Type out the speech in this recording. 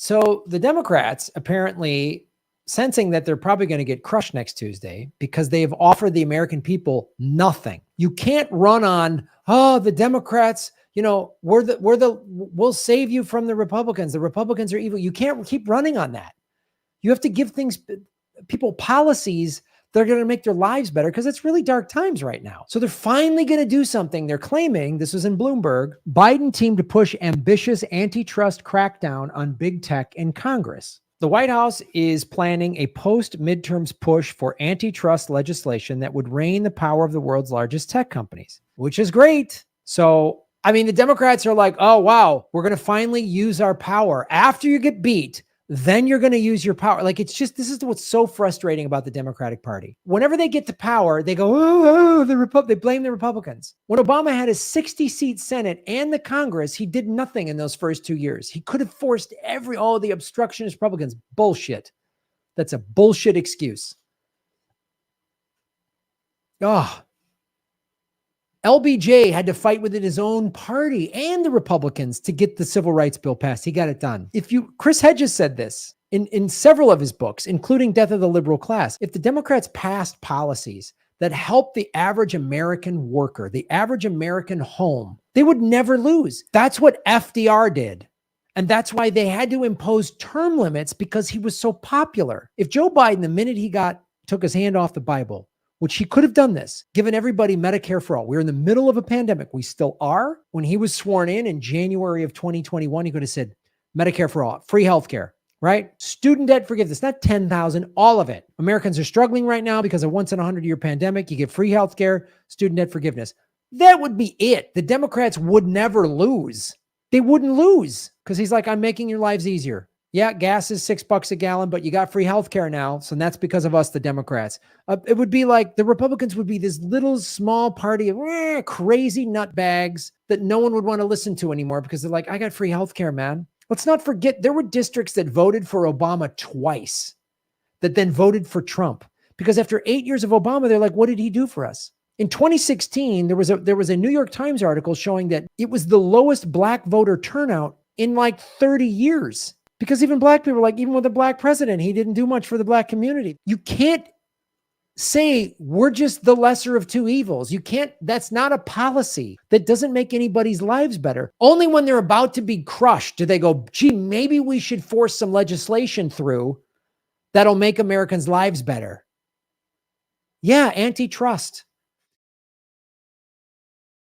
So the Democrats apparently sensing that they're probably going to get crushed next Tuesday because they have offered the American people nothing. You can't run on, oh, the Democrats, we'll save you from the Republicans. The Republicans are evil. You can't keep running on that. You have to give people policies that are going to make their lives better because it's really dark times right now. So they're finally going to do something. They're claiming, this was in Bloomberg, Biden team to push ambitious antitrust crackdown on big tech in Congress. The White House is planning a post-midterms push for antitrust legislation that would rein the power of the world's largest tech companies, which is great. So, the Democrats are like, oh, wow, we're going to finally use our power. After you get beat, then you're going to use your power. This is what's so frustrating about the Democratic Party. Whenever they get to power, they go, they blame the Republicans. When Obama had his 60-seat Senate and the Congress, he did nothing in those first 2 years. He could have forced the obstructionist Republicans. Bullshit. That's a bullshit excuse. LBJ had to fight within his own party and the Republicans to get the civil rights bill passed. He got it done. Chris Hedges said this in several of his books, including Death of the Liberal Class. If the Democrats passed policies that help the average American worker, the average American home, they would never lose. That's what FDR did. And that's why they had to impose term limits, because he was so popular. If Joe Biden, the minute he took his hand off the Bible, which he could have done this, given everybody Medicare for all. We're in the middle of a pandemic. We still are. When he was sworn in January of 2021, he could have said Medicare for all, free healthcare, right? Student debt forgiveness, not 10,000, all of it. Americans are struggling right now because of once in a 100-year pandemic. You get free healthcare, student debt forgiveness. That would be it. The Democrats would never lose. They wouldn't lose because he's like, I'm making your lives easier. Yeah, gas is $6 a gallon, but you got free healthcare now. So that's because of us, the Democrats. It would be like the Republicans would be this little small party of crazy nutbags that no one would want to listen to anymore because they're like, I got free healthcare, man. Let's not forget there were districts that voted for Obama twice that then voted for Trump because after 8 years of Obama, they're like, what did he do for us? In 2016, there was a New York Times article showing that it was the lowest black voter turnout in like 30 years. Because even black people are like, even with a black president, he didn't do much for the black community. You can't say we're just the lesser of two evils. That's not a policy. That doesn't make anybody's lives better. Only when they're about to be crushed do they go, gee, maybe we should force some legislation through that'll make Americans' lives better. Yeah, antitrust.